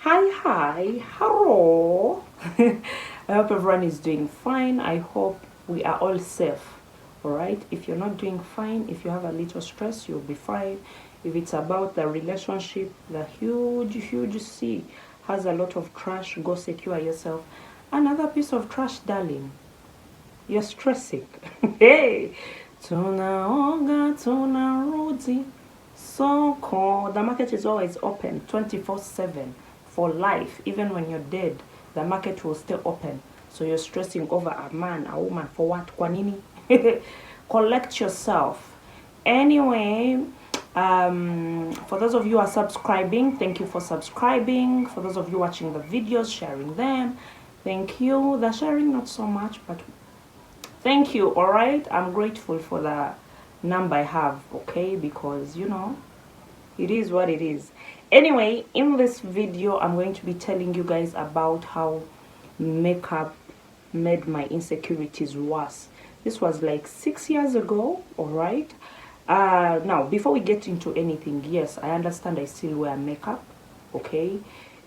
Hi, hello. I hope everyone is doing fine. I hope we are all safe. All right. If you're not doing fine, if you have a little stress, you'll be fine. If it's about the relationship, the huge sea has a lot of trash, go secure yourself. Another piece of trash, darling. You're stressing. Hey, tunaoga, tunarudi. So cold. The market is always open 24/7 for life. Even when you're dead, the market will stay open. So you're stressing over a man, a woman for what? Kwa nini? Collect yourself. Anyway, for those of you who are subscribing, thank you for subscribing. For those of you watching the videos, sharing them, thank you. The sharing not so much, but thank you. All right, I'm grateful for the number I have, okay, because it is what it is. Anyway, in this video I'm going to be telling you guys about how makeup made my insecurities worse. This was like 6 years ago. All right, now before we get into anything, yes, I understand I still wear makeup, okay,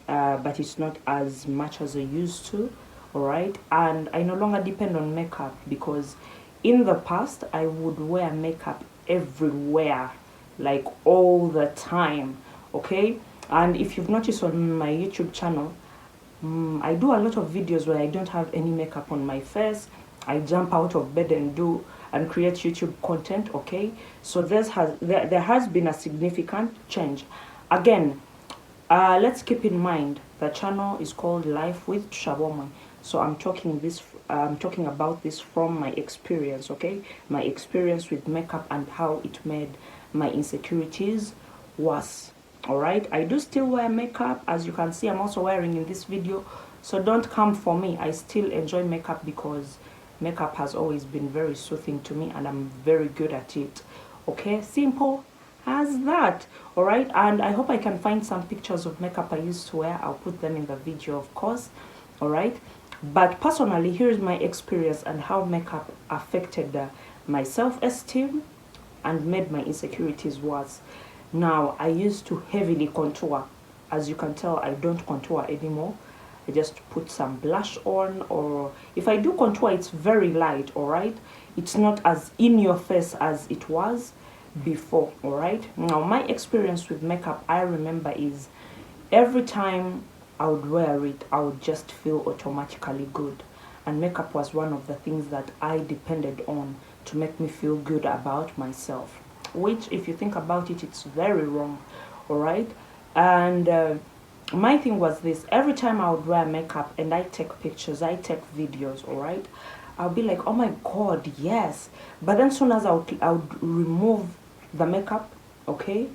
but it's not as much as I used to. All right, and I no longer depend on makeup because in the past I would wear makeup everywhere, like all the time, okay. And if you've noticed on my YouTube channel, I do a lot of videos where I don't have any makeup on my face. I jump out of bed and create YouTube content, okay. So there has been a significant change. Again, let's keep in mind the channel is called Life with Shaboma. So I'm talking about this from my experience, okay? My experience with makeup and how it made my insecurities worse. All right, I do still wear makeup, as you can see. I'm also wearing in this video, so don't come for me. I still enjoy makeup because makeup has always been very soothing to me and I'm very good at it, okay. Simple as that. All right, and I hope I can find some pictures of makeup I used to wear. I'll put them in the video, of course. All right, but personally, here's my experience and how makeup affected my self-esteem and made my insecurities worse. Now, I used to heavily contour. As you can tell, I don't contour anymore. I just put some blush on, or if I do contour, it's very light. All right, it's not as in your face as it was before. All right, now my experience with makeup, I remember, is every time I would wear it, I would just feel automatically good. And makeup was one of the things that I depended on to make me feel good about myself. Which, if you think about it, it's very wrong. All right, and my thing was this: every time I would wear makeup and I take pictures, I take videos, all right, I'll be like, oh my god, yes. But then soon as I would remove the makeup, okay,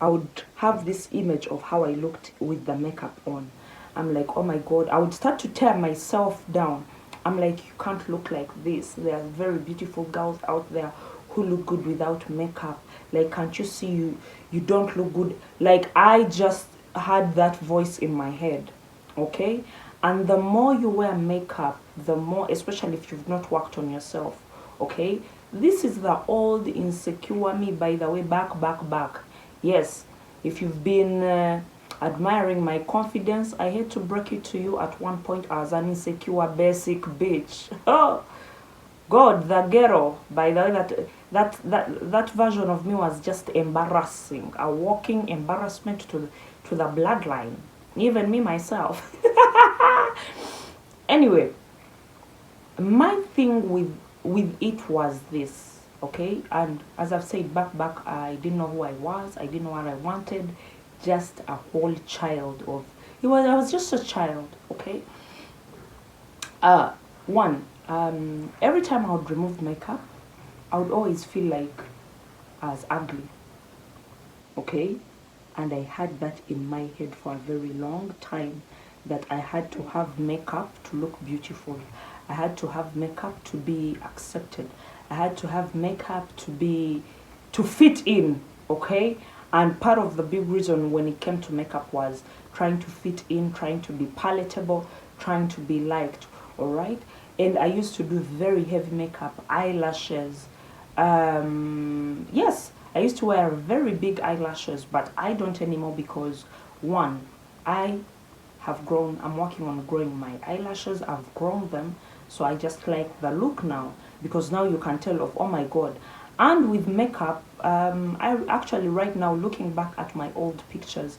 I would have this image of how I looked with the makeup on. I'm like, oh my god, I would start to tear myself down. I'm like, you can't look like this. There are very beautiful girls out there who look good without makeup. Like, can't you see you don't look good? Like, I just had that voice in my head, okay. And the more you wear makeup, the more, especially if you've not worked on yourself, okay. This is the old insecure me, by the way, back. Yes, if you've been admiring my confidence, I hate to break it to you, at one point I was an insecure basic bitch. Oh god, the ghetto, by the way. That version of me was just embarrassing, a walking embarrassment to the bloodline, even me myself. Anyway, my thing with it was this, okay. And as I've said, back I didn't know who I was. I didn't know what I wanted. Just a whole child of I was just a child, okay. One, every time I would remove makeup, I would always feel like I was ugly, okay. And I had that in my head for a very long time, that I had to have makeup to look beautiful. I had to have makeup to be accepted. I had to have makeup to fit in, okay. And part of the big reason when it came to makeup was trying to fit in, trying to be palatable, trying to be liked, all right. And I used to do very heavy makeup, eyelashes. Yes, I used to wear very big eyelashes, but I don't anymore because, one, I have grown. I'm working on growing my eyelashes. I've grown them, so I just like the look now, because now you can tell of, oh my god. And with makeup, I actually right now, looking back at my old pictures,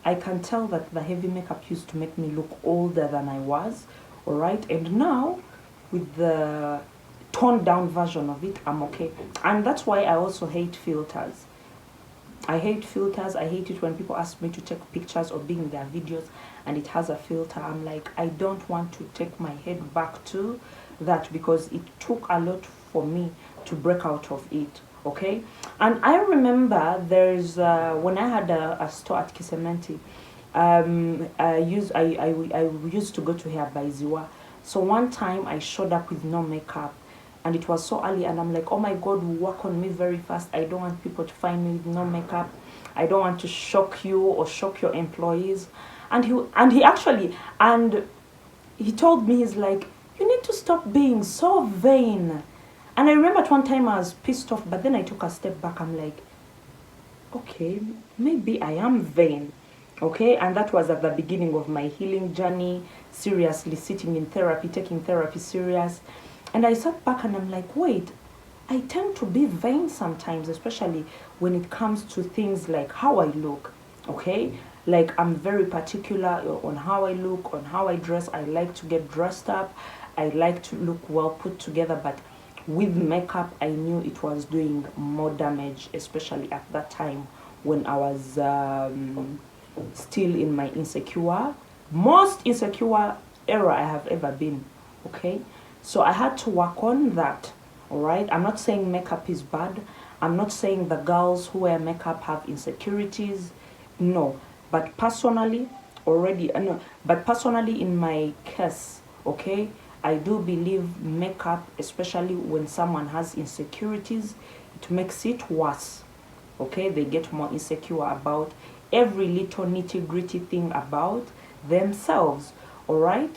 I can tell that the heavy makeup used to make me look older than I was. All right, and now with the toned down version of it, I'm okay. And that's why I also hate filters. I hate filters. I hate it when people ask me to take pictures or be in their videos and it has a filter. I'm like, I don't want to take my head back to that, because it took a lot for me to break out of it. Okay, and I remember there's when I had a store at Kisementi, I used to go to Hair by Ziwa. So one time I showed up with no makeup, and it was so early, and I'm like, oh my god, work on me very fast. I don't want people to find me with no makeup. I don't want to shock you or shock your employees. And he told me, he's like, you need to stop being so vain. And I remember at one time I was pissed off, but then I took a step back. I'm like, okay, maybe I am vain. Okay, and that was at the beginning of my healing journey, seriously sitting in therapy, taking therapy serious. And I sat back and I'm like, wait, I tend to be vain sometimes, especially when it comes to things like how I look. Okay, like I'm very particular on how I look, on how I dress. I like to get dressed up, I like to look well put together, but with makeup I knew it was doing more damage, especially at that time when I was still in my most insecure era I have ever been. Okay, so I had to work on that. All right, I'm not saying makeup is bad. I'm not saying the girls who wear makeup have insecurities. No, but personally, no, but personally in my case, okay, I do believe makeup, especially when someone has insecurities, it makes it worse. Okay, they get more insecure about every little nitty gritty thing about themselves. All right,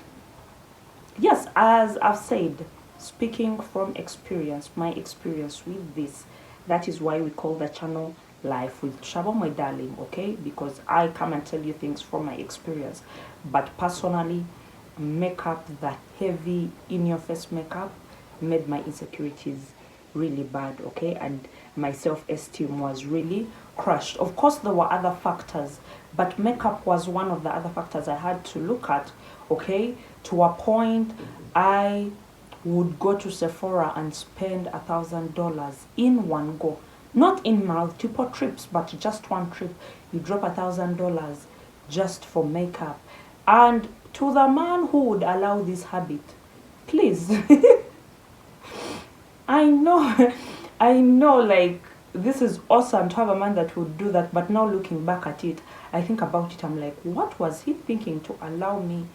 yes, as I've said, speaking from experience, my experience with this, that is why we call the channel Life with Shabo, my darling. Okay, because I come and tell you things from my experience. But personally, makeup, that heavy in your face makeup, made my insecurities really bad. Okay, and my self-esteem was really crushed. Of course there were other factors, but makeup was one of the other factors I had to look at. Okay, to a point I would go to Sephora and spend $1,000 in one go, not in multiple trips, but just one trip. You drop $1,000 just for makeup. And to the man who would allow this habit, please, I know, I know, like, this is awesome to have a man that would do that, but now looking back at it, I think about it, I'm like, what was he thinking to allow me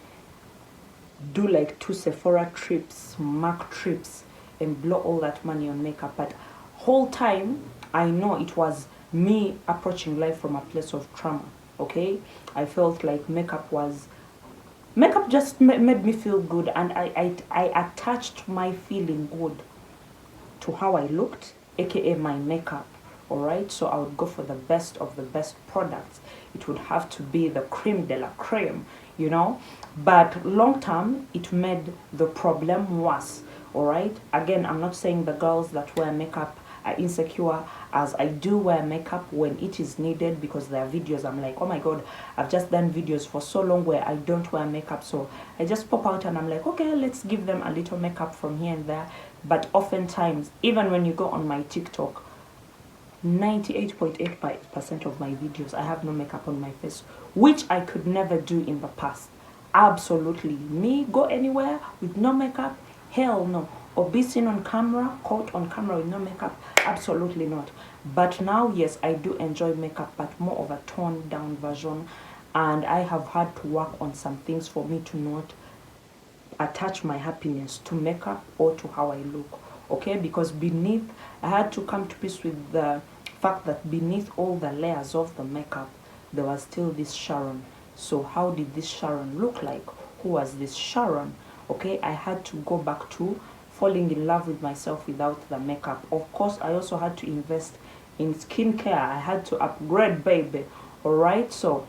do like 2 Sephora trips, MAC trips, and blow all that money on makeup? But whole time, I know it was me approaching life from a place of trauma. Okay, I felt like makeup just made me feel good, and I attached my feeling good to how I looked, aka my makeup. All right, so I would go for the best of the best products. It would have to be the creme de la creme, you know. But long term, it made the problem worse. All right, again, I'm not saying the girls that wear makeup are insecure, as I do wear makeup when it is needed, because there are videos I'm like, oh my god, I've just done videos for so long where I don't wear makeup, so I just pop out and I'm like, okay, let's give them a little makeup from here and there. But oftentimes, even when you go on my TikTok, 98.8% of my videos I have no makeup on my face, which I could never do in the past. Absolutely, me go anywhere with no makeup, hell no. Or be seen on camera, caught on camera with no makeup, absolutely not. But now, yes, I do enjoy makeup, but more of a toned down version. And I have had to work on some things for me to not attach my happiness to makeup or to how I look. Okay, because beneath, I had to come to peace with the fact that beneath all the layers of the makeup, there was still this Sharon. So how did this Sharon look like? Who was this Sharon? Okay, I had to go back to falling in love with myself without the makeup. Of course, I also had to invest in skincare. I had to upgrade, baby. All right, so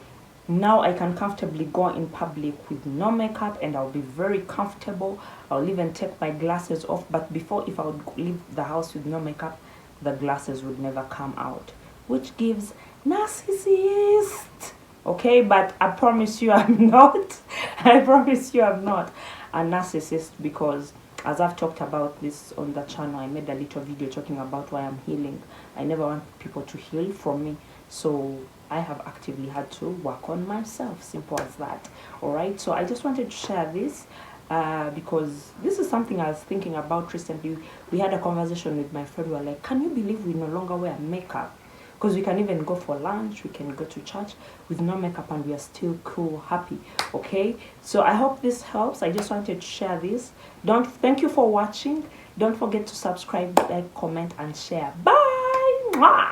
Now I can comfortably go in public with no makeup, and I'll be very comfortable. I'll even take my glasses off. But before, if I would leave the house with no makeup, the glasses would never come out, which gives narcissist. Okay, but I promise you I'm not. I promise you I'm not a narcissist, because as I've talked about this on the channel, I made a little video talking about why I'm healing. I never want people to heal from me, so I have actively had to work on myself. Simple as that. All right, so I just wanted to share this because this is something I was thinking about recently. We had a conversation with my friend. We were like, can you believe we no longer wear makeup? Because we can even go for lunch, we can go to church with no makeup, and we are still cool, happy. Okay, so I hope this helps. I just wanted to share this. Thank you for watching. Don't forget to subscribe, like, comment, and share. Bye. Mwah!